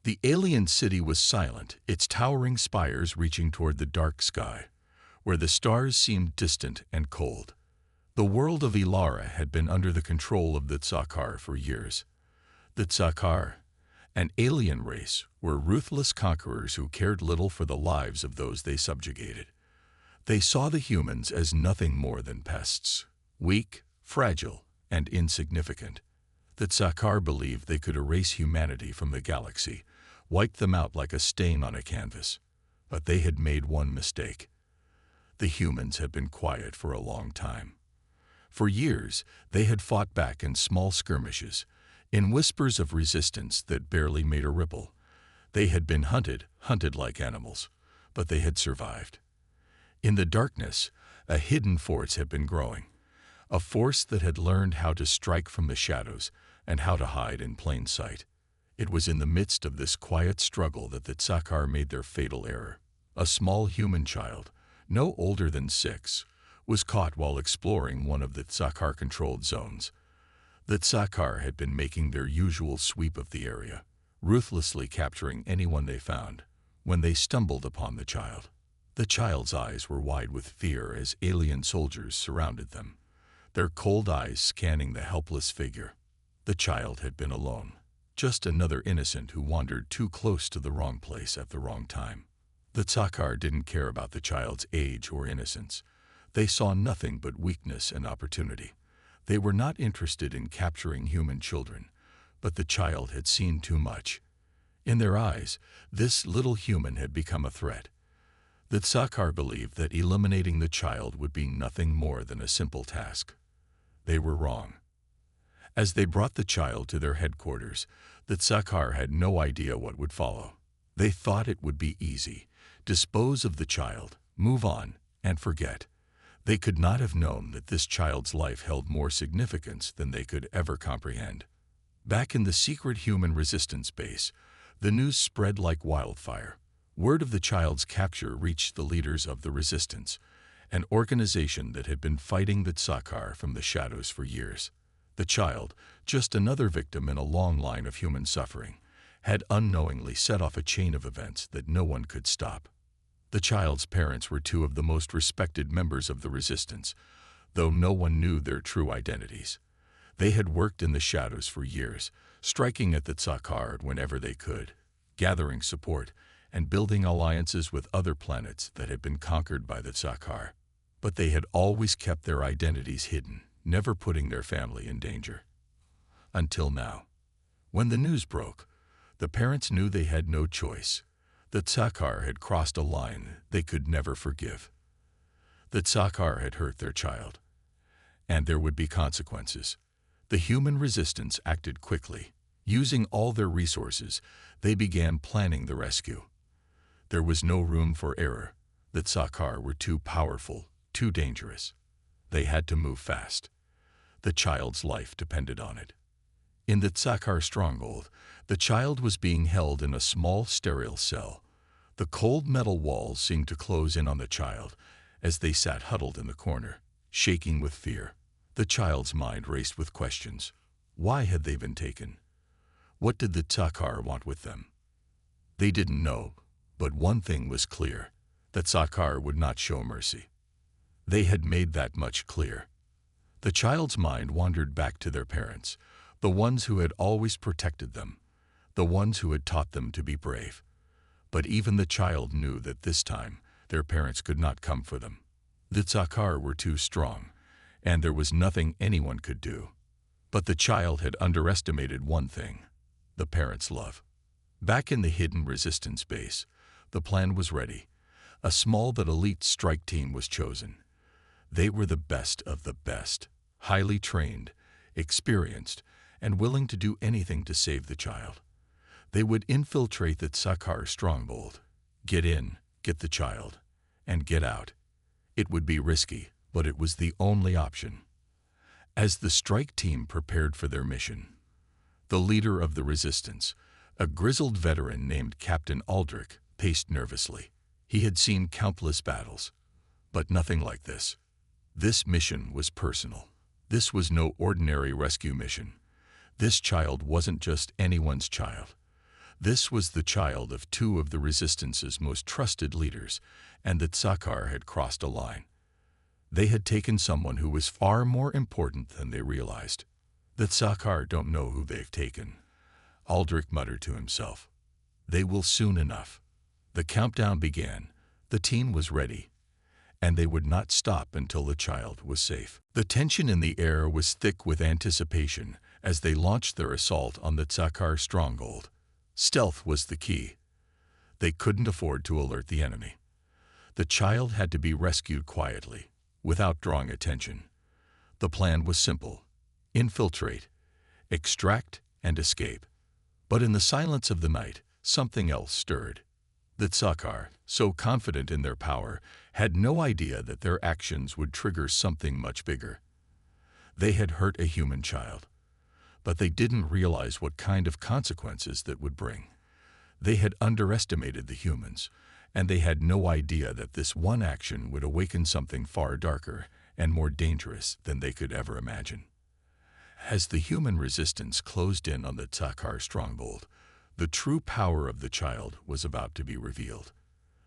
The alien city was silent, its towering spires reaching toward the dark sky, where the stars seemed distant and cold. The world of Ilara had been under the control of the Tsakar for years. The Tsakar, an alien race, were ruthless conquerors who cared little for the lives of those they subjugated. They saw the humans as nothing more than pests, weak, fragile, and insignificant. The Tsakar believed they could erase humanity from the galaxy, wipe them out like a stain on a canvas. But they had made one mistake. The humans had been quiet for a long time. For years, they had fought back in small skirmishes, in whispers of resistance that barely made a ripple. They had been hunted like animals, but they had survived. In the darkness, a hidden force had been growing, a force that had learned how to strike from the shadows and how to hide in plain sight. It was in the midst of this quiet struggle that the Tsakar made their fatal error. A small human child, no older than 6, was caught while exploring one of the Tsakar-controlled zones. The Tsakar had been making their usual sweep of the area, ruthlessly capturing anyone they found. When they stumbled upon the child's eyes were wide with fear as alien soldiers surrounded them, their cold eyes scanning the helpless figure. The child had been alone, just another innocent who wandered too close to the wrong place at the wrong time. The Tsakar didn't care about the child's age or innocence. They saw nothing but weakness and opportunity. They were not interested in capturing human children, but the child had seen too much. In their eyes, this little human had become a threat. The Tsakar believed that eliminating the child would be nothing more than a simple task. They were wrong. As they brought the child to their headquarters, the Tsakar had no idea what would follow. They thought it would be easy. Dispose of the child, move on, and forget. They could not have known that this child's life held more significance than they could ever comprehend. Back in the secret human resistance base, the news spread like wildfire. Word of the child's capture reached the leaders of the resistance, an organization that had been fighting the Tsakar from the shadows for years. The child, just another victim in a long line of human suffering, had unknowingly set off a chain of events that no one could stop. The child's parents were 2 of the most respected members of the resistance, though no one knew their true identities. They had worked in the shadows for years, striking at the Tsakar whenever they could, gathering support, and building alliances with other planets that had been conquered by the Tsakar. But they had always kept their identities hidden, never putting their family in danger. Until now. When the news broke, the parents knew they had no choice. The Tsakar had crossed a line they could never forgive. The Tsakar had hurt their child, and there would be consequences. The human resistance acted quickly. Using all their resources, they began planning the rescue. There was no room for error. The Tsakar were too powerful, too dangerous. They had to move fast. The child's life depended on it. In the Tsakar stronghold, the child was being held in a small, sterile cell. The cold metal walls seemed to close in on the child as they sat huddled in the corner, shaking with fear. The child's mind raced with questions. Why had they been taken? What did the Tsakar want with them? They didn't know, but one thing was clear. The Tsakar would not show mercy. They had made that much clear. The child's mind wandered back to their parents, the ones who had always protected them, the ones who had taught them to be brave. But even the child knew that this time their parents could not come for them. The Tsakar were too strong, and there was nothing anyone could do. But the child had underestimated one thing: the parents' love. Back in the hidden resistance base, the plan was ready. A small but elite strike team was chosen. They were the best of the best, highly trained, experienced, and willing to do anything to save the child. They would infiltrate the Tsakar stronghold, get in, get the child, and get out. It would be risky, but it was the only option. As the strike team prepared for their mission, the leader of the resistance, a grizzled veteran named Captain Aldrich, paced nervously. He had seen countless battles, but nothing like this. This mission was personal. This was no ordinary rescue mission. This child wasn't just anyone's child. This was the child of two of the Resistance's most trusted leaders, and that Sakaar had crossed a line. They had taken someone who was far more important than they realized. "That Sakaar don't know who they've taken," Aldrich muttered to himself. "They will soon enough." The countdown began. The team was ready, and they would not stop until the child was safe. The tension in the air was thick with anticipation as they launched their assault on the Sakaar stronghold. Stealth was the key. They couldn't afford to alert the enemy. The child had to be rescued quietly, without drawing attention. The plan was simple: infiltrate, extract, and escape. But in the silence of the night, something else stirred. The Sakaar, so confident in their power, had no idea that their actions would trigger something much bigger. They had hurt a human child, but they didn't realize what kind of consequences that would bring. They had underestimated the humans, and they had no idea that this one action would awaken something far darker and more dangerous than they could ever imagine. As the human resistance closed in on the Sakaar stronghold, the true power of the child was about to be revealed.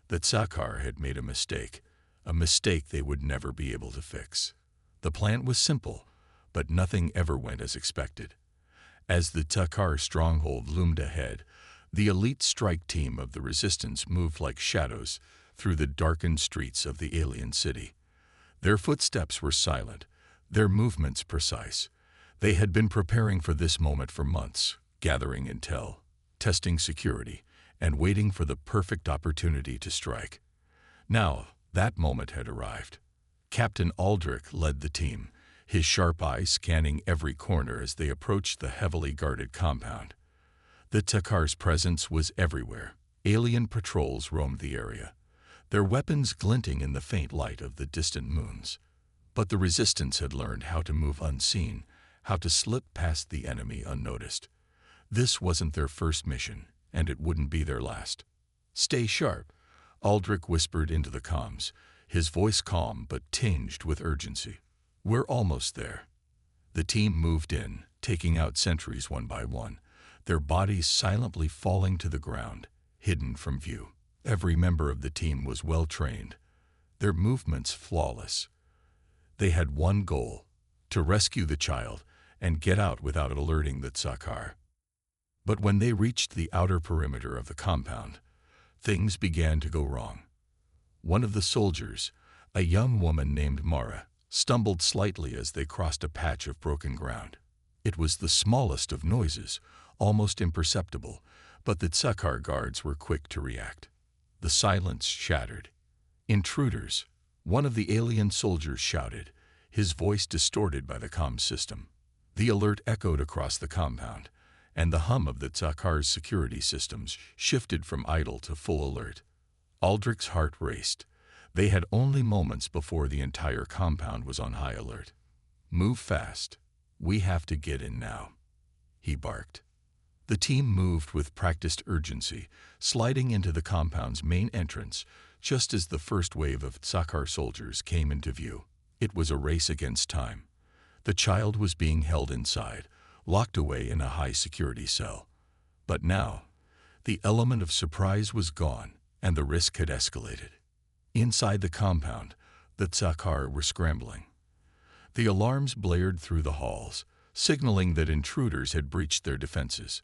The Sakaar had made a mistake they would never be able to fix. The plan was simple, but nothing ever went as expected. As the Sakaar stronghold loomed ahead, the elite strike team of the Resistance moved like shadows through the darkened streets of the alien city. Their footsteps were silent, their movements precise. They had been preparing for this moment for months, gathering intel, testing security, and waiting for the perfect opportunity to strike. Now, that moment had arrived. Captain Aldrich led the team, his sharp eyes scanning every corner as they approached the heavily guarded compound. The Sakaar's presence was everywhere. Alien patrols roamed the area, their weapons glinting in the faint light of the distant moons. But the Resistance had learned how to move unseen, how to slip past the enemy unnoticed. This wasn't their first mission, and it wouldn't be their last. "Stay sharp," Aldrich whispered into the comms, his voice calm but tinged with urgency. "We're almost there." The team moved in, taking out sentries one by one, their bodies silently falling to the ground, hidden from view. Every member of the team was well trained, their movements flawless. They had one goal: to rescue the child and get out without alerting the Sakaar. But when they reached the outer perimeter of the compound, things began to go wrong. One of the soldiers, a young woman named Mara, stumbled slightly as they crossed a patch of broken ground. It was the smallest of noises, almost imperceptible, but the Sakaar guards were quick to react. The silence shattered. "Intruders!" one of the alien soldiers shouted, his voice distorted by the comm system. The alert echoed across the compound, and the hum of the Sakaar's security systems shifted from idle to full alert. Aldrich's heart raced. They had only moments before the entire compound was on high alert. "Move fast. We have to get in now," he barked. The team moved with practiced urgency, sliding into the compound's main entrance just as the first wave of Sakaar soldiers came into view. It was a race against time. The child was being held inside, locked away in a high-security cell. But now, the element of surprise was gone, and the risk had escalated. Inside the compound, the Sakaar were scrambling. The alarms blared through the halls, signaling that intruders had breached their defenses.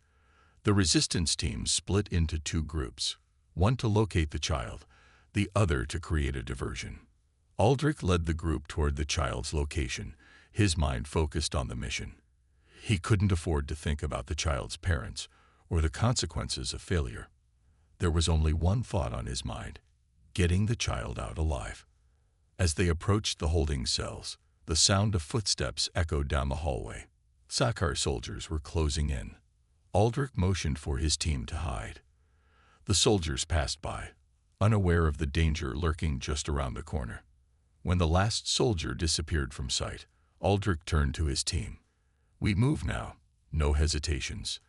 The resistance team split into two groups, one to locate the child, the other to create a diversion. Aldrich led the group toward the child's location, his mind focused on the mission. He couldn't afford to think about the child's parents or the consequences of failure. There was only one thought on his mind: getting the child out alive. As they approached the holding cells, the sound of footsteps echoed down the hallway. Sakaar soldiers were closing in. Aldrich motioned for his team to hide. The soldiers passed by, unaware of the danger lurking just around the corner. When the last soldier disappeared from sight, Aldrich turned to his team. "We move now, no hesitations."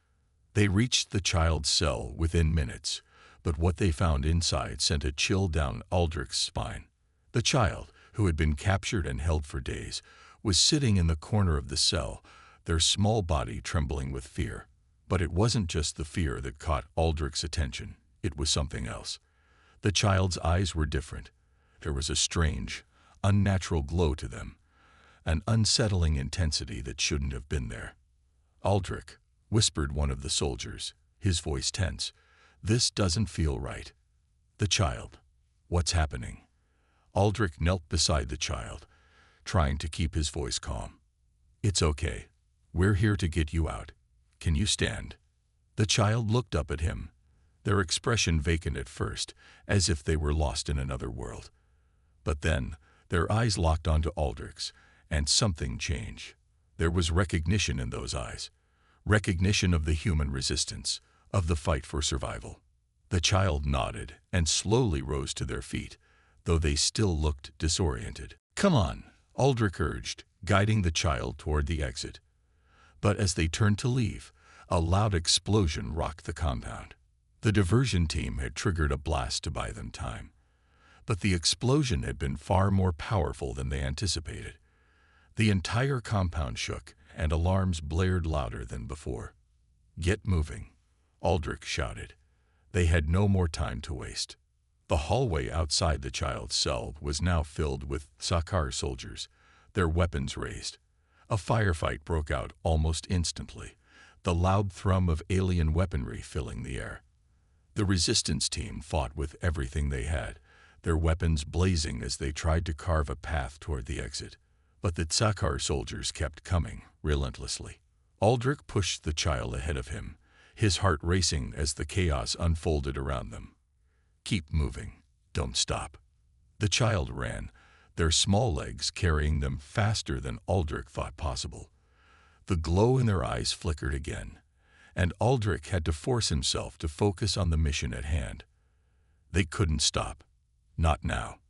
They reached the child's cell within minutes, but what they found inside sent a chill down Aldrich's spine. The child, who had been captured and held for days, was sitting in the corner of the cell, their small body trembling with fear. But it wasn't just the fear that caught Aldrich's attention. It was something else. The child's eyes were different. There was a strange, unnatural glow to them, an unsettling intensity that shouldn't have been there. "Aldrich," whispered one of the soldiers, his voice tense, "this doesn't feel right." The child. "What's happening?" Aldrich knelt beside the child, trying to keep his voice calm. "It's okay. We're here to get you out. Can you stand?" The child looked up at him, their expression vacant at first, as if they were lost in another world. But then, their eyes locked onto Aldrich's, and something changed. There was recognition in those eyes. Recognition of the human resistance, of the fight for survival. The child nodded and slowly rose to their feet, though they still looked disoriented. "Come on," Aldrich urged, guiding the child toward the exit. But as they turned to leave, a loud explosion rocked the compound. The diversion team had triggered a blast to buy them time. But the explosion had been far more powerful than they anticipated. The entire compound shook, and alarms blared louder than before. "Get moving," Aldrich shouted. They had no more time to waste. The hallway outside the child's cell was now filled with Sakaar soldiers, their weapons raised. A firefight broke out almost instantly, the loud thrum of alien weaponry filling the air. The resistance team fought with everything they had, their weapons blazing as they tried to carve a path toward the exit. But the Sakaar soldiers kept coming, relentlessly. Aldrich pushed the child ahead of him, his heart racing as the chaos unfolded around them. "Keep moving. Don't stop." The child ran, their small legs carrying them faster than Aldrich thought possible. The glow in their eyes flickered again, and Aldrich had to force himself to focus on the mission at hand. They couldn't stop. Not now.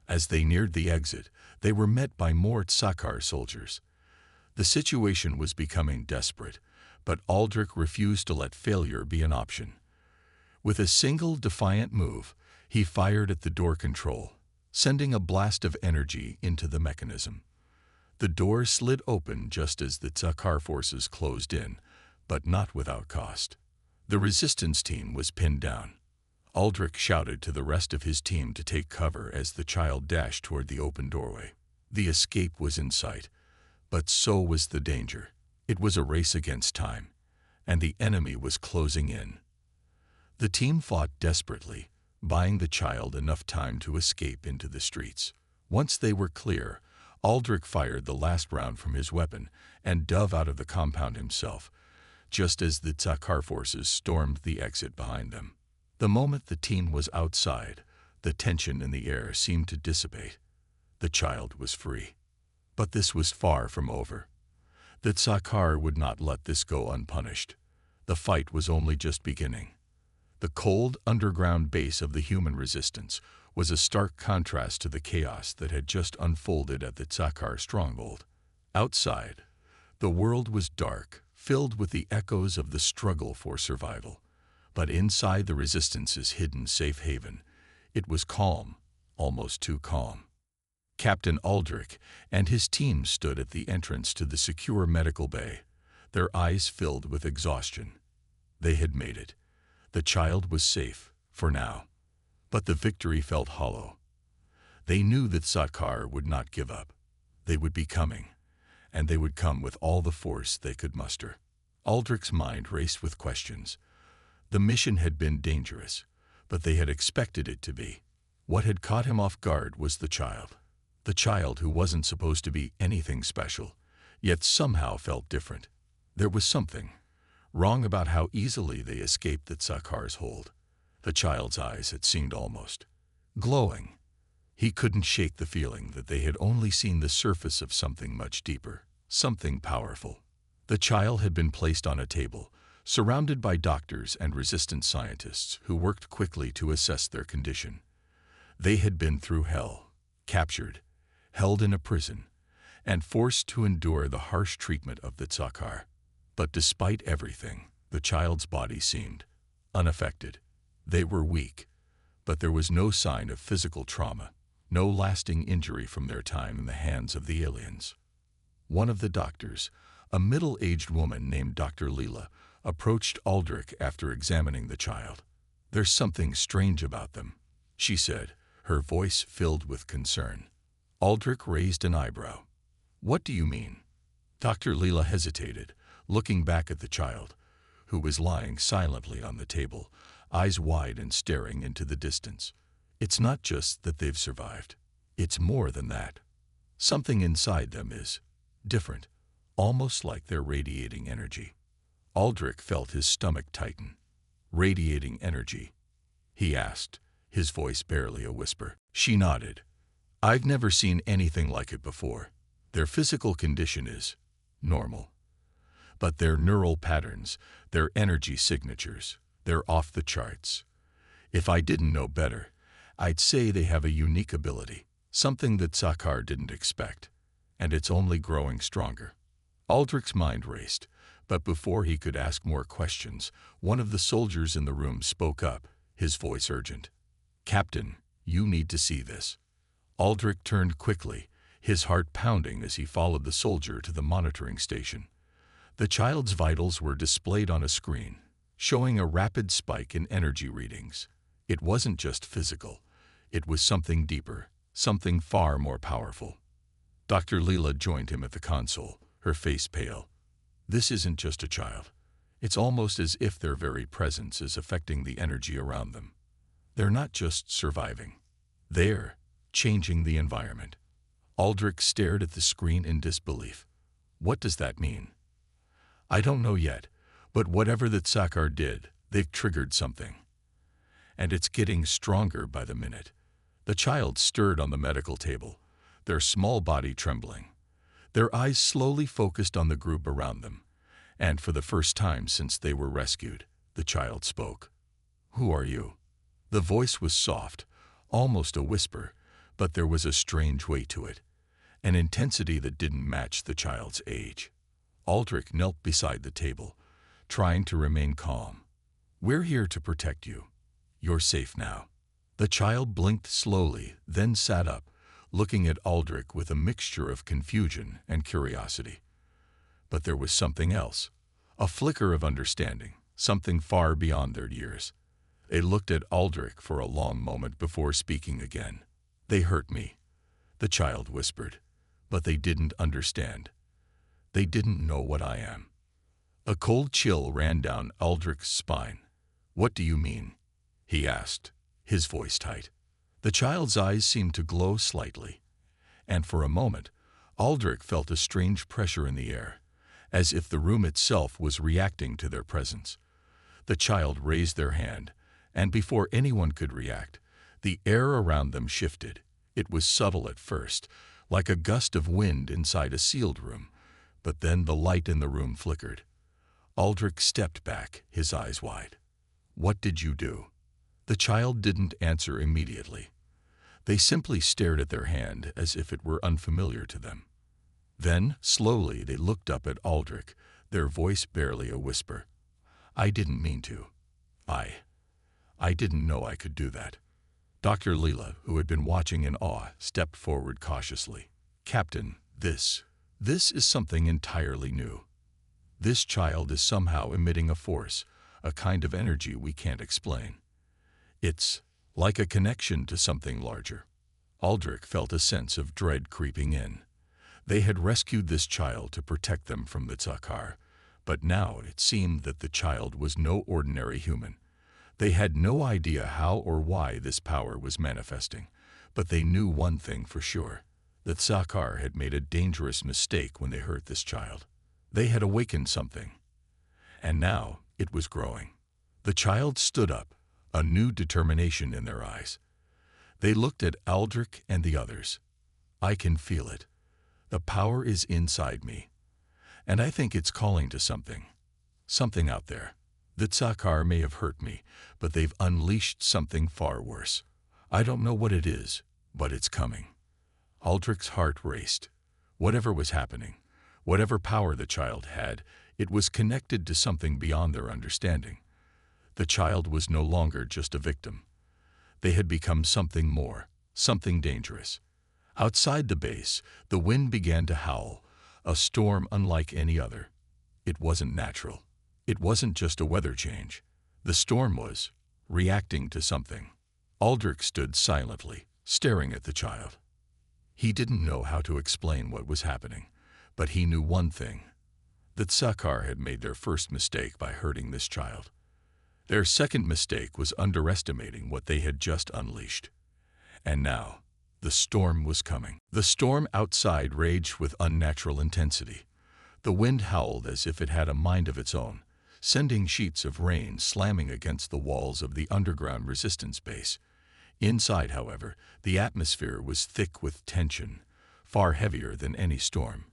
As they neared the exit, they were met by more Sakaar soldiers. The situation was becoming desperate, but Aldrich refused to let failure be an option. With a single defiant move, he fired at the door control, sending a blast of energy into the mechanism. The door slid open just as the Sakaar forces closed in, but not without cost. The resistance team was pinned down. Aldrich shouted to the rest of his team to take cover as the child dashed toward the open doorway. The escape was in sight, but so was the danger. It was a race against time, and the enemy was closing in. The team fought desperately, buying the child enough time to escape into the streets. Once they were clear, Aldrich fired the last round from his weapon and dove out of the compound himself, just as the Sakaar forces stormed the exit behind them. The moment the team was outside, the tension in the air seemed to dissipate. The child was free. But this was far from over. The Sakaar would not let this go unpunished. The fight was only just beginning. The cold, underground base of the human resistance was a stark contrast to the chaos that had just unfolded at the Sakaar stronghold. Outside, the world was dark, filled with the echoes of the struggle for survival. But inside the Resistance's hidden safe haven, it was calm, almost too calm. Captain Aldrich and his team stood at the entrance to the secure medical bay, their eyes filled with exhaustion. They had made it. The child was safe, for now. But the victory felt hollow. They knew that Sakaar would not give up. They would be coming, and they would come with all the force they could muster. Aldrich's mind raced with questions. The mission had been dangerous, but they had expected it to be. What had caught him off guard was the child who wasn't supposed to be anything special, yet somehow felt different. There was something wrong about how easily they escaped the Sakaar's hold. The child's eyes had seemed almost glowing. He couldn't shake the feeling that they had only seen the surface of something much deeper, something powerful. The child had been placed on a table, surrounded by doctors and resistance scientists who worked quickly to assess their condition. They had been through hell, captured, held in a prison, and forced to endure the harsh treatment of the Sakaar. But despite everything, the child's body seemed unaffected. They were weak, but there was no sign of physical trauma, no lasting injury from their time in the hands of the aliens. One of the doctors, a middle-aged woman named Dr. Leela, approached Aldrich after examining the child. "There's something strange about them," she said, her voice filled with concern. Aldrich raised an eyebrow. "What do you mean?" Dr. Leela hesitated, looking back at the child, who was lying silently on the table, eyes wide and staring into the distance. "It's not just that they've survived. It's more than that. Something inside them is different, almost like they're radiating energy." Aldrich felt his stomach tighten. "Radiating energy?" he asked, his voice barely a whisper. She nodded. "I've never seen anything like it before. Their physical condition is normal. But their neural patterns, their energy signatures, they're off the charts. If I didn't know better, I'd say they have a unique ability, something that Sakaar didn't expect, and it's only growing stronger." Aldrich's mind raced, but before he could ask more questions, one of the soldiers in the room spoke up, his voice urgent. "Captain, you need to see this." Aldrich turned quickly, his heart pounding as he followed the soldier to the monitoring station. The child's vitals were displayed on a screen, showing a rapid spike in energy readings. It wasn't just physical. It was something deeper, something far more powerful. Dr. Leela joined him at the console, her face pale. "This isn't just a child. It's almost as if their very presence is affecting the energy around them. They're not just surviving. They're changing the environment." Aldrich stared at the screen in disbelief. "What does that mean?" "I don't know yet, but whatever that Sakaar did, they've triggered something. And it's getting stronger by the minute." The child stirred on the medical table, their small body trembling. Their eyes slowly focused on the group around them, and for the first time since they were rescued, the child spoke. "Who are you?" The voice was soft, almost a whisper, but there was a strange weight to it, an intensity that didn't match the child's age. Aldrich knelt beside the table, trying to remain calm. "We're here to protect you. You're safe now." The child blinked slowly, then sat up, looking at Aldrich with a mixture of confusion and curiosity. But there was something else, a flicker of understanding, something far beyond their years. They looked at Aldrich for a long moment before speaking again. "They hurt me," the child whispered, "but they didn't understand. They didn't know what I am." A cold chill ran down Aldrich's spine. "What do you mean?" he asked, his voice tight. The child's eyes seemed to glow slightly, and for a moment, Aldrich felt a strange pressure in the air, as if the room itself was reacting to their presence. The child raised their hand, and before anyone could react, the air around them shifted. It was subtle at first, like a gust of wind inside a sealed room, but then the light in the room flickered. Aldrich stepped back, his eyes wide. "What did you do?" The child didn't answer immediately. They simply stared at their hand as if it were unfamiliar to them. Then, slowly, they looked up at Aldrich, their voice barely a whisper. "I didn't mean to. I didn't know I could do that." Dr. Leela, who had been watching in awe, stepped forward cautiously. "Captain, this is something entirely new. This child is somehow emitting a force, a kind of energy we can't explain. It's like a connection to something larger." Aldrich felt a sense of dread creeping in. They had rescued this child to protect them from the Sakaar, but now it seemed that the child was no ordinary human. They had no idea how or why this power was manifesting, but they knew one thing for sure, that Sakaar had made a dangerous mistake when they hurt this child. They had awakened something, and now it was growing. The child stood up, a new determination in their eyes. They looked at Aldrich and the others. "I can feel it. The power is inside me, and I think it's calling to something out there. The Sakaar may have hurt me, but they've unleashed something far worse. I don't know what it is, but it's coming." Aldrich's heart raced. Whatever was happening, whatever power the child had, it was connected to something beyond their understanding. The child was no longer just a victim. They had become something more, something dangerous. Outside the base, the wind began to howl, a storm unlike any other. It wasn't natural. It wasn't just a weather change. The storm was reacting to something. Aldrich stood silently, staring at the child. He didn't know how to explain what was happening, but he knew one thing: that Sakaar had made their first mistake by hurting this child. Their second mistake was underestimating what they had just unleashed. And now, the storm was coming. The storm outside raged with unnatural intensity. The wind howled as if it had a mind of its own, sending sheets of rain slamming against the walls of the underground resistance base. Inside, however, the atmosphere was thick with tension, far heavier than any storm.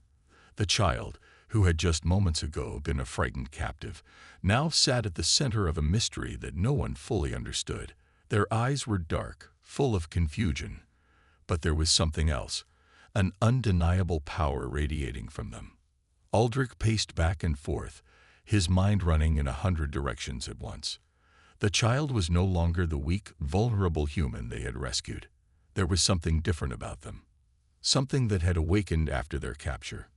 The child, who had just moments ago been a frightened captive, now sat at the center of a mystery that no one fully understood. Their eyes were dark, full of confusion, but there was something else, an undeniable power radiating from them. Aldrich paced back and forth, his mind running in 100 directions at once. The child was no longer the weak, vulnerable human they had rescued. There was something different about them, something that had awakened after their capture.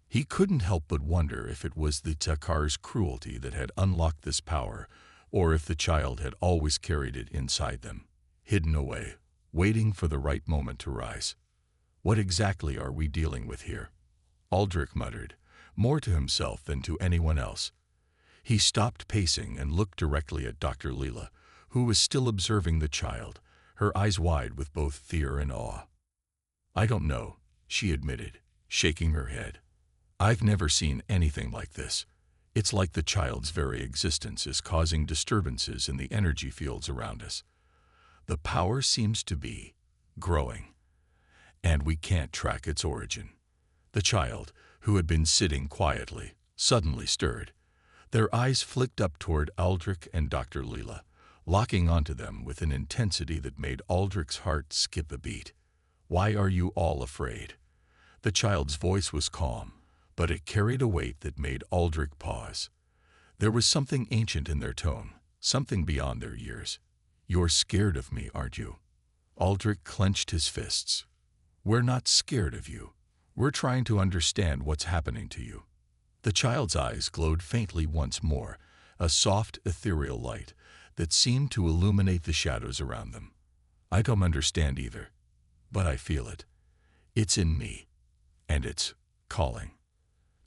He couldn't help but wonder if it was the Sakaar's cruelty that had unlocked this power, or if the child had always carried it inside them, hidden away, waiting for the right moment to rise. What exactly are we dealing with here? Aldrich muttered, more to himself than to anyone else. He stopped pacing and looked directly at Dr. Leela, who was still observing the child, her eyes wide with both fear and awe. "I don't know," she admitted, shaking her head. "I've never seen anything like this. It's like the child's very existence is causing disturbances in the energy fields around us. The power seems to be growing, and we can't track its origin." The child, who had been sitting quietly, suddenly stirred. Their eyes flicked up toward Aldrich and Dr. Leela, locking onto them with an intensity that made Aldrich's heart skip a beat. "Why are you all afraid?" The child's voice was calm, but it carried a weight that made Aldrich pause. There was something ancient in their tone, something beyond their years. "You're scared of me, aren't you?" Aldrich clenched his fists. "We're not scared of you. We're trying to understand what's happening to you." The child's eyes glowed faintly once more, a soft, ethereal light that seemed to illuminate the shadows around them. "I don't understand either, but I feel it. It's in me, and it's calling."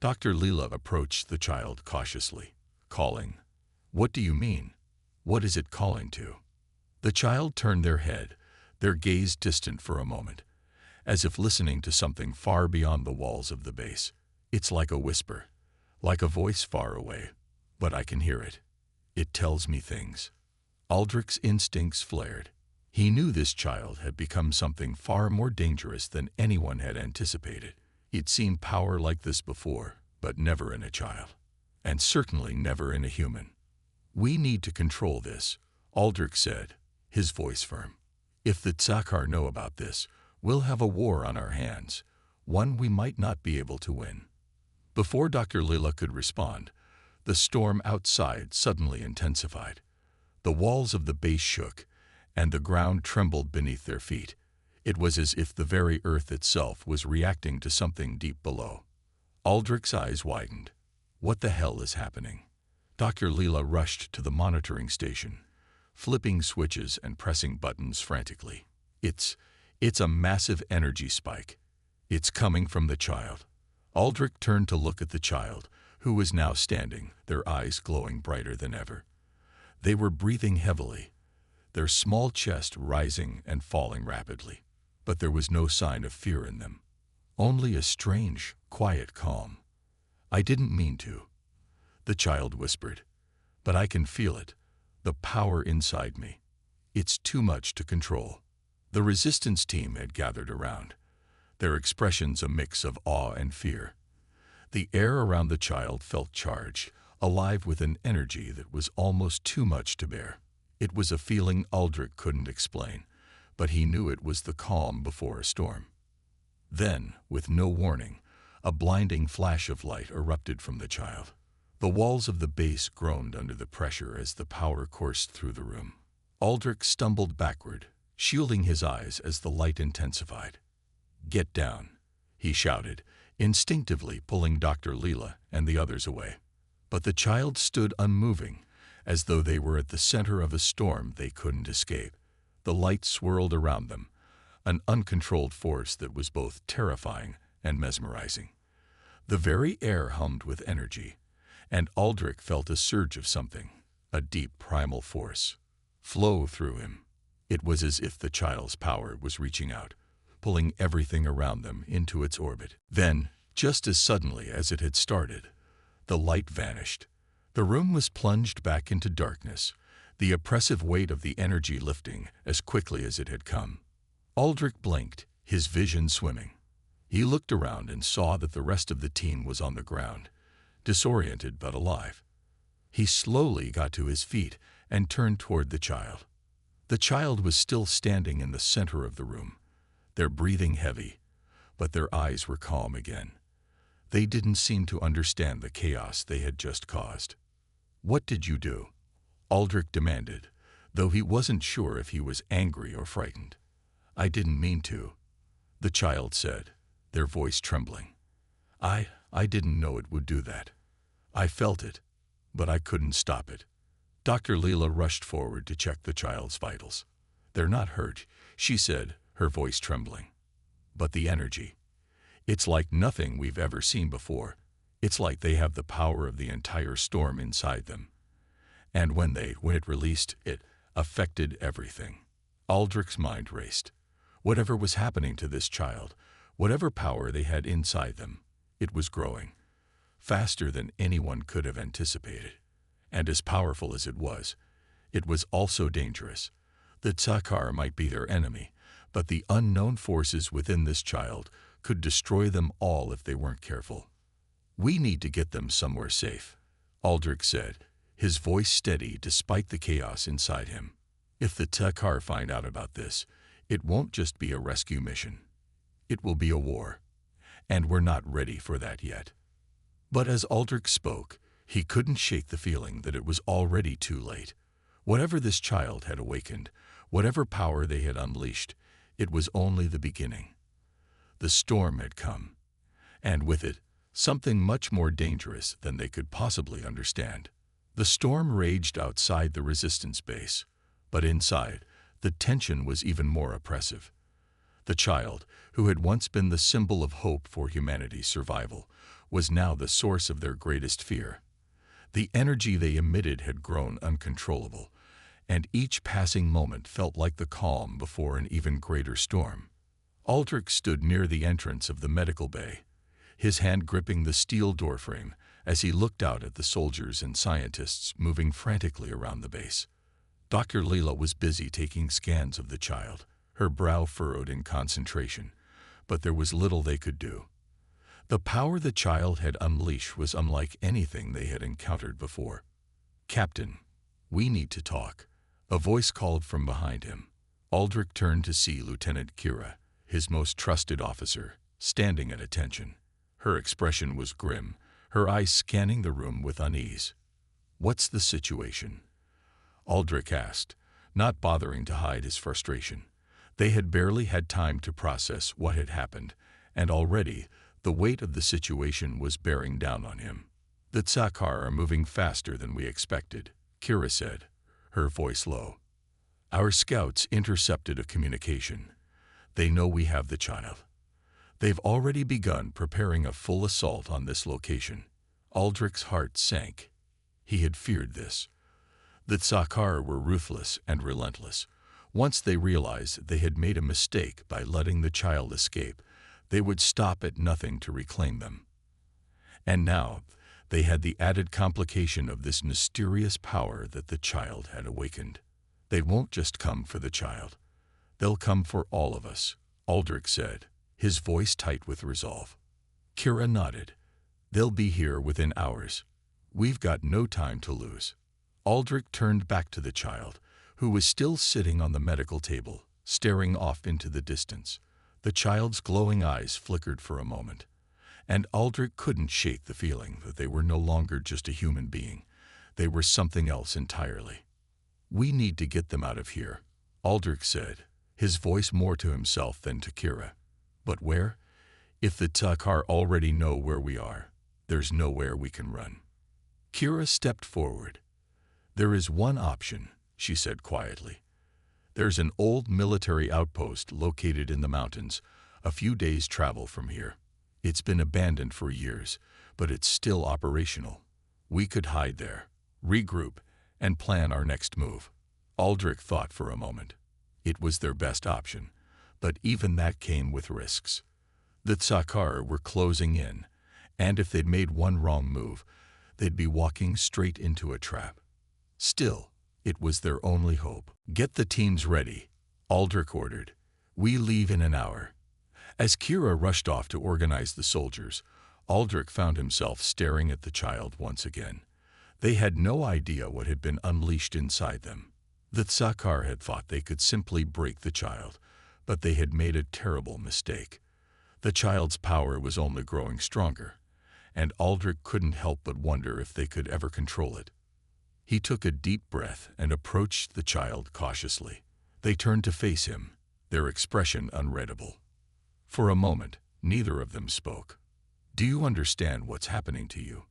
Dr. Leela approached the child cautiously. "Calling? What do you mean? What is it calling to?" The child turned their head, their gaze distant for a moment, as if listening to something far beyond the walls of the base. "It's like a whisper, like a voice far away, but I can hear it. It tells me things." Aldrich's instincts flared. He knew this child had become something far more dangerous than anyone had anticipated. He'd seen power like this before, but never in a child, and certainly never in a human. "We need to control this," Aldrich said, his voice firm. "If the Sakaar know about this, we'll have a war on our hands, one we might not be able to win." Before Dr. Leela could respond, the storm outside suddenly intensified. The walls of the base shook, and the ground trembled beneath their feet. It was as if the very earth itself was reacting to something deep below. Aldrich's eyes widened. What the hell is happening? Dr. Leela rushed to the monitoring station, flipping switches and pressing buttons frantically. It's a massive energy spike. It's coming from the child." Aldrich turned to look at the child, who was now standing, their eyes glowing brighter than ever. They were breathing heavily, their small chest rising and falling rapidly, but there was no sign of fear in them, only a strange, quiet calm. "I didn't mean to," the child whispered, "but I can feel it, the power inside me. It's too much to control." The resistance team had gathered around, their expressions a mix of awe and fear. The air around the child felt charged, alive with an energy that was almost too much to bear. It was a feeling Aldrich couldn't explain, but he knew it was the calm before a storm. Then, with no warning, a blinding flash of light erupted from the child. The walls of the base groaned under the pressure as the power coursed through the room. Aldrich stumbled backward, shielding his eyes as the light intensified. "Get down," he shouted, instinctively pulling Dr. Leela and the others away. But the child stood unmoving, as though they were at the center of a storm they couldn't escape. The light swirled around them, an uncontrolled force that was both terrifying and mesmerizing. The very air hummed with energy, and Aldrich felt a surge of something, a deep primal force, flow through him. It was as if the child's power was reaching out, pulling everything around them into its orbit. Then, just as suddenly as it had started, the light vanished. The room was plunged back into darkness, the oppressive weight of the energy lifting as quickly as it had come. Aldrich blinked, his vision swimming. He looked around and saw that the rest of the team was on the ground, disoriented but alive. He slowly got to his feet and turned toward the child. The child was still standing in the center of the room, their breathing heavy, but their eyes were calm again. They didn't seem to understand the chaos they had just caused. "What did you do?" Aldrich demanded, though he wasn't sure if he was angry or frightened. "I didn't mean to," the child said, their voice trembling. I didn't know it would do that. I felt it, but I couldn't stop it." Dr. Leela rushed forward to check the child's vitals. "They're not hurt," she said, her voice trembling. "But the energy, it's like nothing we've ever seen before. It's like they have the power of the entire storm inside them. And when it released, it affected everything." Aldrich's mind raced. Whatever was happening to this child, whatever power they had inside them, it was growing, faster than anyone could have anticipated. And as powerful as it was also dangerous. The Tsakar might be their enemy, but the unknown forces within this child could destroy them all if they weren't careful. "We need to get them somewhere safe," Aldrich said, his voice steady despite the chaos inside him. "If the Tsakar find out about this, it won't just be a rescue mission. It will be a war, and we're not ready for that yet." But as Aldrich spoke, he couldn't shake the feeling that it was already too late. Whatever this child had awakened, whatever power they had unleashed, it was only the beginning. The storm had come, and with it, something much more dangerous than they could possibly understand. The storm raged outside the resistance base, but inside, the tension was even more oppressive. The child, who had once been the symbol of hope for humanity's survival, was now the source of their greatest fear. The energy they emitted had grown uncontrollable, and each passing moment felt like the calm before an even greater storm. Aldrich stood near the entrance of the medical bay, his hand gripping the steel doorframe as he looked out at the soldiers and scientists moving frantically around the base. Dr. Leela was busy taking scans of the child, her brow furrowed in concentration, but there was little they could do. The power the child had unleashed was unlike anything they had encountered before. "Captain, we need to talk," a voice called from behind him. Aldrich turned to see Lieutenant Kira, his most trusted officer, standing at attention. Her expression was grim, her eyes scanning the room with unease. "What's the situation?" Aldrich asked, not bothering to hide his frustration. They had barely had time to process what had happened, and already the weight of the situation was bearing down on him. "The Tsakar are moving faster than we expected," Kira said, her voice low. "Our scouts intercepted a communication. They know we have the child. They've already begun preparing a full assault on this location." Aldrich's heart sank. He had feared this. The Tsakar were ruthless and relentless. Once they realized they had made a mistake by letting the child escape, they would stop at nothing to reclaim them. And now, they had the added complication of this mysterious power that the child had awakened. "They won't just come for the child. They'll come for all of us," Aldrich said, his voice tight with resolve. Kira nodded. "They'll be here within hours. We've got no time to lose." Aldrich turned back to the child, who was still sitting on the medical table, staring off into the distance. The child's glowing eyes flickered for a moment, and Aldrich couldn't shake the feeling that they were no longer just a human being. They were something else entirely. "We need to get them out of here," Aldrich said, his voice more to himself than to Kira. "But where? If the Tsakar already know where we are, there's nowhere we can run." Kira stepped forward. "There is one option," she said quietly. "There's an old military outpost located in the mountains, a few days' travel from here. It's been abandoned for years, but it's still operational. We could hide there, regroup, and plan our next move." Aldrich thought for a moment. It was their best option, but even that came with risks. The Tsakar were closing in, and if they'd made one wrong move, they'd be walking straight into a trap. Still, it was their only hope. "Get the teams ready," Aldrich ordered. "We leave in an hour." As Kira rushed off to organize the soldiers, Aldrich found himself staring at the child once again. They had no idea what had been unleashed inside them. The Tsakar had thought they could simply break the child, but they had made a terrible mistake. The child's power was only growing stronger, and Aldrich couldn't help but wonder if they could ever control it. He took a deep breath and approached the child cautiously. They turned to face him, their expression unreadable. For a moment, neither of them spoke. "Do you understand what's happening to you?"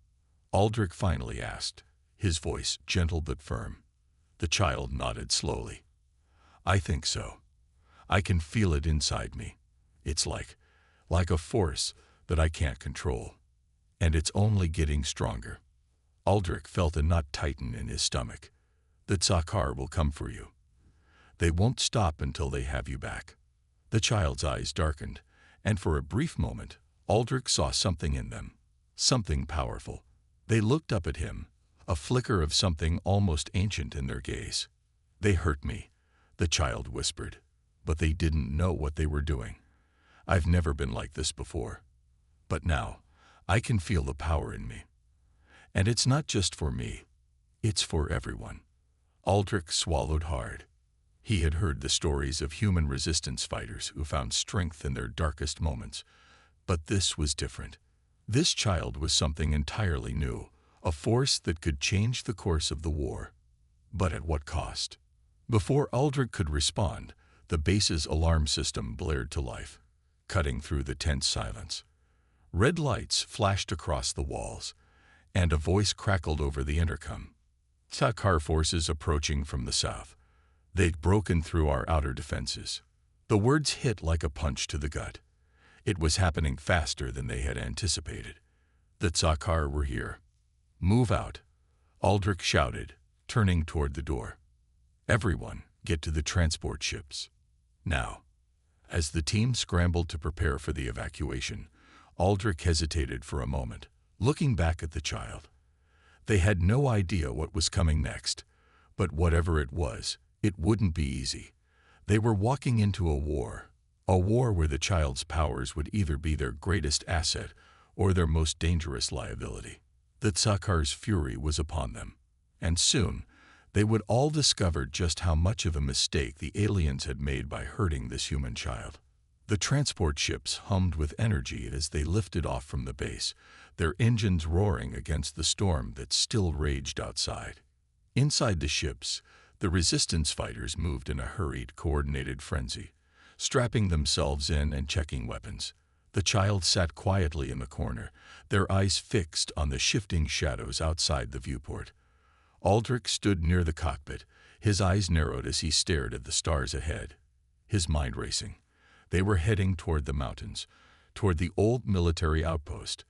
Aldrich finally asked, his voice gentle but firm. The child nodded slowly. "I think so. I can feel it inside me. It's like a force that I can't control. And it's only getting stronger." Aldrich felt a knot tighten in his stomach. "The Tsakar will come for you. They won't stop until they have you back." The child's eyes darkened, and for a brief moment, Aldrich saw something in them, something powerful. They looked up at him, a flicker of something almost ancient in their gaze. "They hurt me," the child whispered, "but they didn't know what they were doing. I've never been like this before. But now, I can feel the power in me. And it's not just for me, it's for everyone." Aldrich swallowed hard. He had heard the stories of human resistance fighters who found strength in their darkest moments, but this was different. This child was something entirely new, a force that could change the course of the war. But at what cost? Before Aldrich could respond, the base's alarm system blared to life, cutting through the tense silence. Red lights flashed across the walls, and a voice crackled over the intercom. "Tsakar forces approaching from the south. They'd broken through our outer defenses." The words hit like a punch to the gut. It was happening faster than they had anticipated. The Tsakar were here. "Move out," Aldrich shouted, turning toward the door. "Everyone, get to the transport ships. Now." As the team scrambled to prepare for the evacuation, Aldrich hesitated for a moment, looking back at the child. They had no idea what was coming next, but whatever it was, it wouldn't be easy. They were walking into a war where the child's powers would either be their greatest asset or their most dangerous liability. The Tsakar's fury was upon them, and soon they would all discover just how much of a mistake the aliens had made by hurting this human child. The transport ships hummed with energy as they lifted off from the base, their engines roaring against the storm that still raged outside. Inside the ships, the resistance fighters moved in a hurried, coordinated frenzy, strapping themselves in and checking weapons. The child sat quietly in the corner, their eyes fixed on the shifting shadows outside the viewport. Aldrich stood near the cockpit, his eyes narrowed as he stared at the stars ahead, his mind racing. They were heading toward the mountains, toward the old military outpost.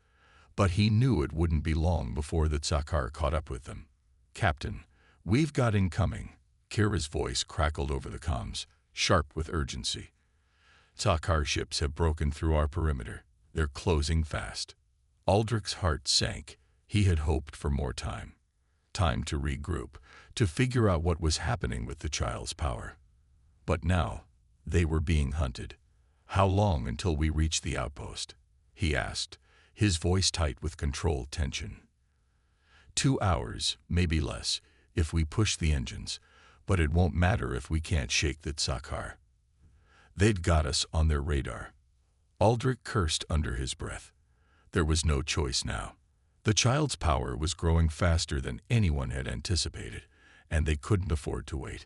But he knew it wouldn't be long before the Tsakar caught up with them. "Captain, we've got incoming." Kira's voice crackled over the comms, sharp with urgency. "Tsakar ships have broken through our perimeter. They're closing fast." Aldrich's heart sank. He had hoped for more time. Time to regroup, to figure out what was happening with the child's power. But now, they were being hunted. "How long until we reach the outpost?" he asked, his voice tight with controlled tension. 2 hours, maybe less, if we push the engines, but it won't matter if we can't shake the Tsakar. They'd got us on their radar." Aldrich cursed under his breath. There was no choice now. The child's power was growing faster than anyone had anticipated, and they couldn't afford to wait.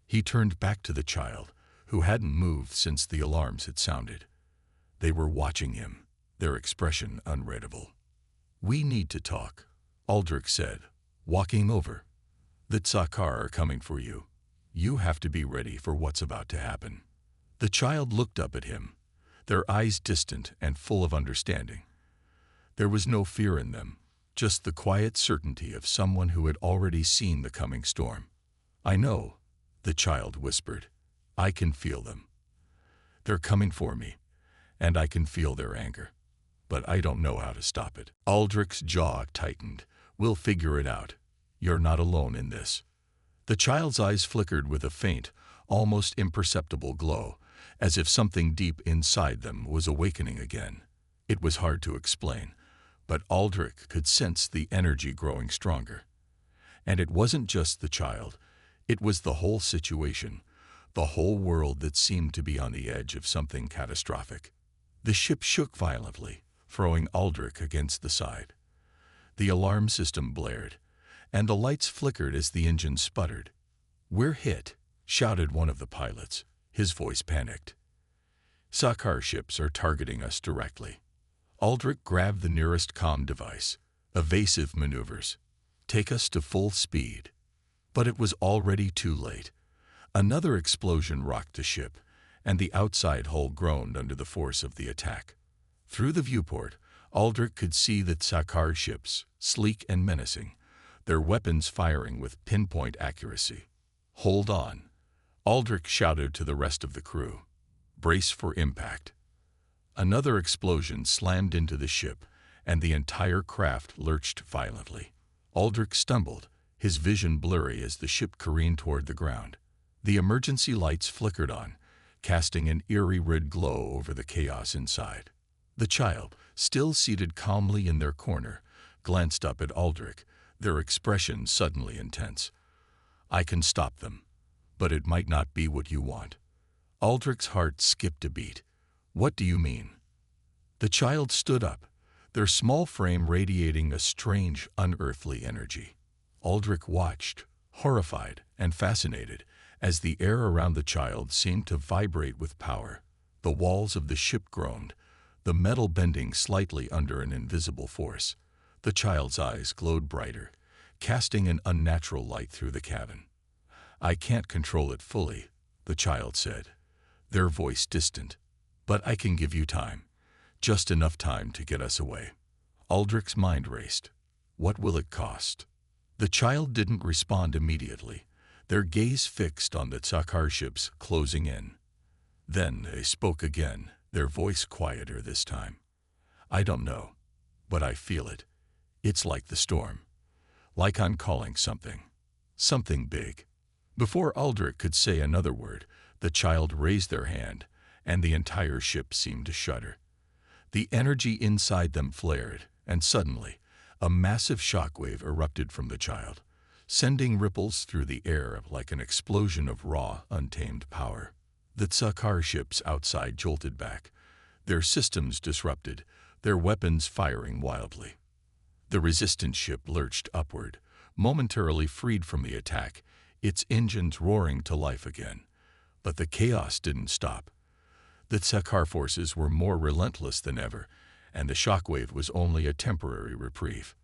He turned back to the child, who hadn't moved since the alarms had sounded. They were watching him, their expression unreadable. "We need to talk," Aldrich said, walking over. "The Tsakar are coming for you. You have to be ready for what's about to happen." The child looked up at him, their eyes distant and full of understanding. There was no fear in them, just the quiet certainty of someone who had already seen the coming storm. "I know," the child whispered. "I can feel them. They're coming for me, and I can feel their anger. But I don't know how to stop it." Aldrich's jaw tightened. "We'll figure it out. You're not alone in this." The child's eyes flickered with a faint, almost imperceptible glow, as if something deep inside them was awakening again. It was hard to explain, but Aldrich could sense the energy growing stronger. And it wasn't just the child, it was the whole situation, the whole world that seemed to be on the edge of something catastrophic. The ship shook violently, throwing Aldrich against the side. The alarm system blared, and the lights flickered as the engine sputtered. "We're hit," shouted one of the pilots, his voice panicked. "Tsakar ships are targeting us directly." Aldrich grabbed the nearest comm device. "Evasive maneuvers. Take us to full speed." But it was already too late. Another explosion rocked the ship, and the outside hull groaned under the force of the attack. Through the viewport, Aldrich could see the Tsakar ships, sleek and menacing, their weapons firing with pinpoint accuracy. "Hold on," Aldrich shouted to the rest of the crew. "Brace for impact." Another explosion slammed into the ship, and the entire craft lurched violently. Aldrich stumbled, his vision blurry as the ship careened toward the ground. The emergency lights flickered on, casting an eerie red glow over the chaos inside. The child, still seated calmly in their corner, glanced up at Aldrich, their expression suddenly intense. "I can stop them, but it might not be what you want." Aldrich's heart skipped a beat. "What do you mean?" The child stood up, their small frame radiating a strange, unearthly energy. Aldrich watched, horrified and fascinated, as the air around the child seemed to vibrate with power. The walls of the ship groaned, the metal bending slightly under an invisible force. The child's eyes glowed brighter, casting an unnatural light through the cabin. "I can't control it fully," the child said, their voice distant. "But I can give you time, just enough time to get us away." Aldrich's mind raced. What will it cost? The child didn't respond immediately, their gaze fixed on the Tsakar ships closing in. Then they spoke again, their voice quieter this time. "I don't know, but I feel it. It's like the storm. Like I'm calling something. Something big." Before Aldrich could say another word, the child raised their hand, and the entire ship seemed to shudder. The energy inside them flared, and suddenly, a massive shockwave erupted from the child, sending ripples through the air like an explosion of raw, untamed power. The Tsakar ships outside jolted back, their systems disrupted, their weapons firing wildly. The resistant ship lurched upward, momentarily freed from the attack, its engines roaring to life again. But the chaos didn't stop. The Tsakar forces were more relentless than ever, and the shockwave was only a temporary reprieve.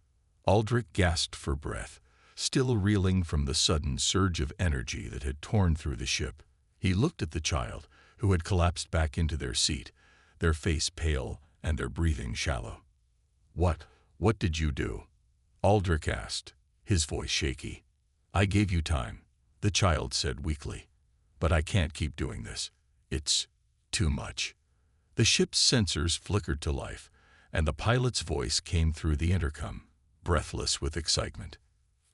Aldrich gasped for breath, still reeling from the sudden surge of energy that had torn through the ship. He looked at the child, who had collapsed back into their seat, their face pale and their breathing shallow. What did you do?" Aldrich asked, his voice shaky. "I gave you time," the child said weakly. "But I can't keep doing this. It's too much." The ship's sensors flickered to life, and the pilot's voice came through the intercom, breathless with excitement.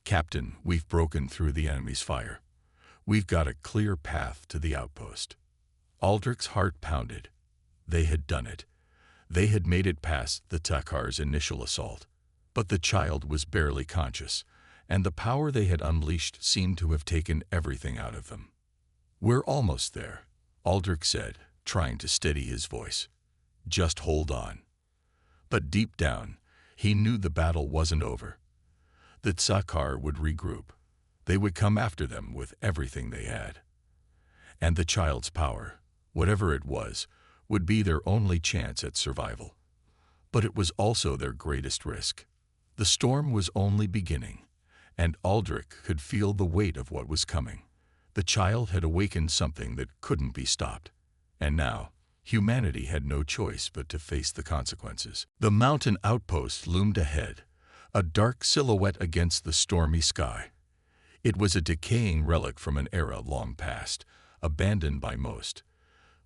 "Captain, we've broken through the enemy's fire. We've got a clear path to the outpost." Aldrich's heart pounded. They had done it. They had made it past the Tsakar's initial assault. But the child was barely conscious, and the power they had unleashed seemed to have taken everything out of them. "We're almost there," Aldrich said, trying to steady his voice. "Just hold on." But deep down, he knew the battle wasn't over. The Tsakar would regroup. They would come after them with everything they had. And the child's power, whatever it was, would be their only chance at survival. But it was also their greatest risk. The storm was only beginning, and Aldrich could feel the weight of what was coming. The child had awakened something that couldn't be stopped, and now humanity had no choice but to face the consequences. The mountain outpost loomed ahead, a dark silhouette against the stormy sky. It was a decaying relic from an era long past, abandoned by most.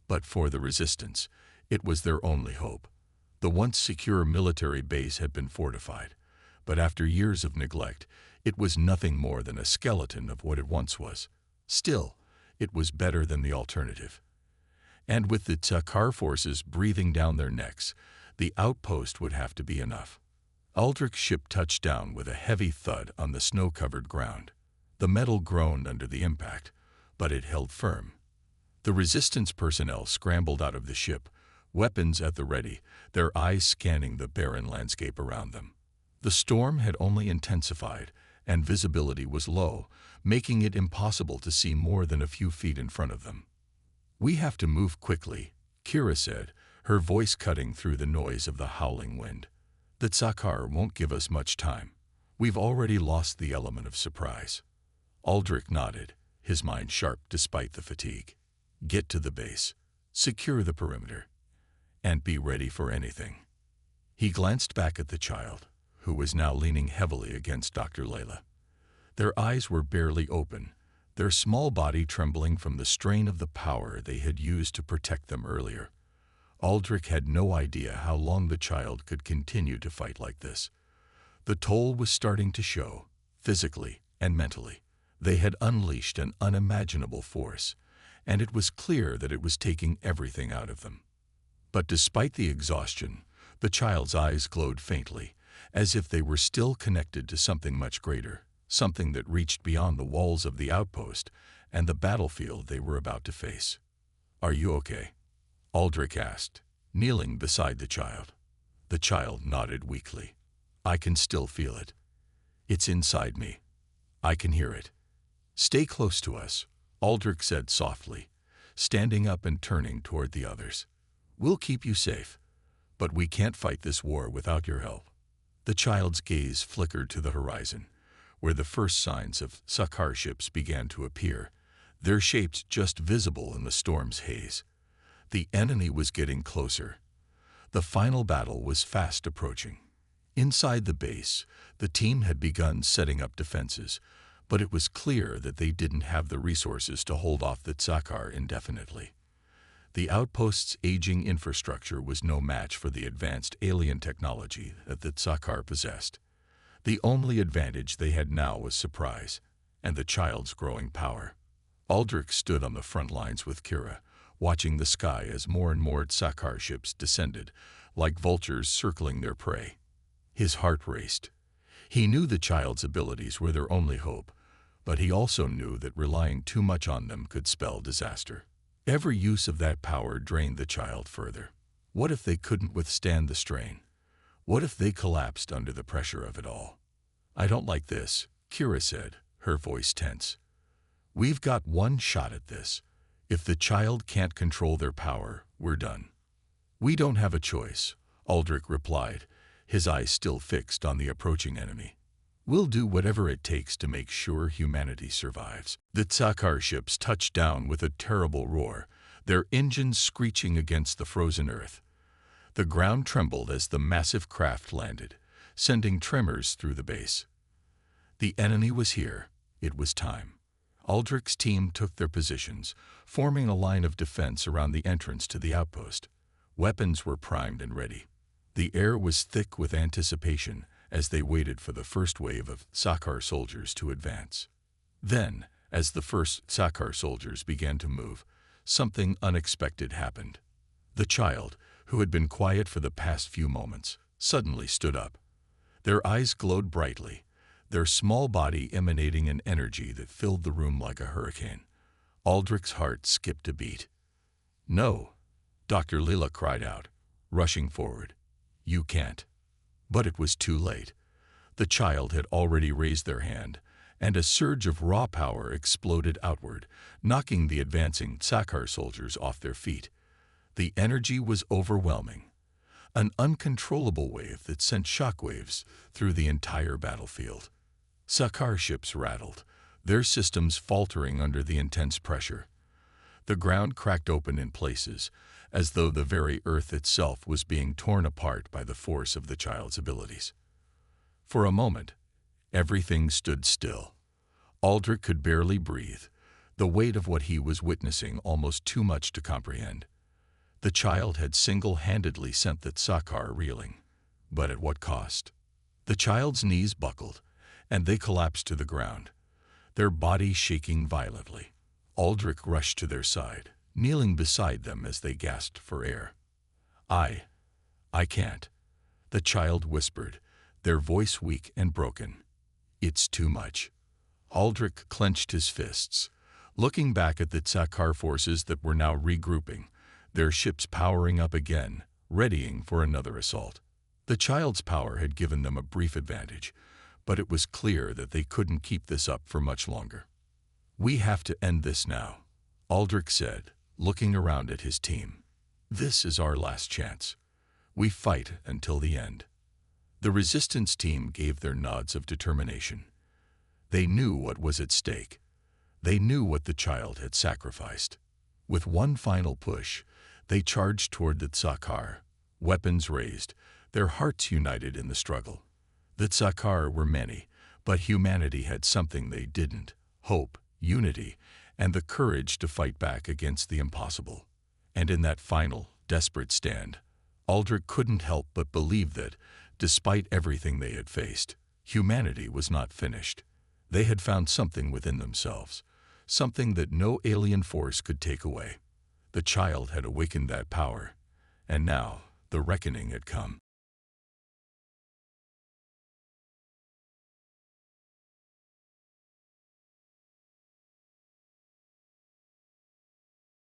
But for the resistance, it was their only hope. The once secure military base had been fortified, but after years of neglect, it was nothing more than a skeleton of what it once was. Still, it was better than the alternative. And with the Tsakar forces breathing down their necks, the outpost would have to be enough. Aldrich's ship touched down with a heavy thud on the snow-covered ground. The metal groaned under the impact, but it held firm. The resistance personnel scrambled out of the ship, weapons at the ready, their eyes scanning the barren landscape around them. The storm had only intensified, and visibility was low, making it impossible to see more than a few feet in front of them. "We have to move quickly," Kira said, her voice cutting through the noise of the howling wind. "The Tsakar won't give us much time. We've already lost the element of surprise." Aldrich nodded, his mind sharp despite the fatigue. "Get to the base, secure the perimeter, and be ready for anything." He glanced back at the child, who was now leaning heavily against Dr. Layla. Their eyes were barely open, their small body trembling from the strain of the power they had used to protect them earlier. Aldrich had no idea how long the child could continue to fight like this. The toll was starting to show, physically and mentally. They had unleashed an unimaginable force, and it was clear that it was taking everything out of them. But despite the exhaustion, the child's eyes glowed faintly, as if they were still connected to something much greater, something that reached beyond the walls of the outpost and the battlefield they were about to face. "Are you okay?" Aldrich asked, kneeling beside the child. The child nodded weakly. "I can still feel it. It's inside me. I can hear it." "Stay close to us," Aldrich said softly, standing up and turning toward the others. "We'll keep you safe, but we can't fight this war without your help." The child's gaze flickered to the horizon, where the first signs of Tsakar ships began to appear, their shapes just visible in the storm's haze. The enemy was getting closer. The final battle was fast approaching. Inside the base, the team had begun setting up defenses, but it was clear that they didn't have the resources to hold off the Tsakar indefinitely. The outpost's aging infrastructure was no match for the advanced alien technology that the Tsakar possessed. The only advantage they had now was surprise, and the child's growing power. Aldrich stood on the front lines with Kira, watching the sky as more and more Tsakar ships descended, like vultures circling their prey. His heart raced. He knew the child's abilities were their only hope, but he also knew that relying too much on them could spell disaster. Every use of that power drained the child further. What if they couldn't withstand the strain? What if they collapsed under the pressure of it all? "I don't like this," Kira said, her voice tense. "We've got one shot at this. If the child can't control their power, we're done." "We don't have a choice," Aldrich replied, his eyes still fixed on the approaching enemy. "We'll do whatever it takes to make sure humanity survives." The Tsakar ships touched down with a terrible roar, their engines screeching against the frozen earth. The ground trembled as the massive craft landed, sending tremors through the base. The enemy was here. It was time. Aldrich's team took their positions, forming a line of defense around the entrance to the outpost. Weapons were primed and ready. The air was thick with anticipation as they waited for the first wave of Tsakar soldiers to advance. Then, as the first Tsakar soldiers began to move, something unexpected happened. The child, who had been quiet for the past few moments, suddenly stood up. Their eyes glowed brightly, their small body emanating an energy that filled the room like a hurricane. Aldrich's heart skipped a beat. "No," Dr. Lila cried out, rushing forward. "You can't." But it was too late. The child had already raised their hand, and a surge of raw power exploded outward, knocking the advancing Tsakar soldiers off their feet. The energy was overwhelming. an uncontrollable wave that sent shockwaves through the entire battlefield. Sakaar ships rattled, their systems faltering under the intense pressure. The ground cracked open in places, as though the very earth itself was being torn apart by the force of the child's abilities. For a moment, everything stood still. Aldrich could barely breathe, the weight of what he was witnessing almost too much to comprehend. The child had single-handedly sent that Sakaar reeling. But at what cost? The child's knees buckled, and they collapsed to the ground, their bodies shaking violently. Aldrich rushed to their side, kneeling beside them as they gasped for air. I can't," the child whispered, their voice weak and broken. "It's too much." Aldrich clenched his fists, looking back at the Sakaar forces that were now regrouping, their ships powering up again, readying for another assault. The child's power had given them a brief advantage, but it was clear that they couldn't keep this up for much longer. "We have to end this now," Aldrich said, looking around at his team. "This is our last chance. We fight until the end." The resistance team gave their nods of determination. They knew what was at stake. They knew what the child had sacrificed. With one final push, they charged toward the Sakaar, weapons raised, their hearts united in the struggle. The Sakaar were many, but humanity had something they didn't: hope, unity, and the courage to fight back against the impossible. And in that final, desperate stand, Aldrich couldn't help but believe that, despite everything they had faced, humanity was not finished. They had found something within themselves, something that no alien force could take away. The child had awakened that power, and now the reckoning had come.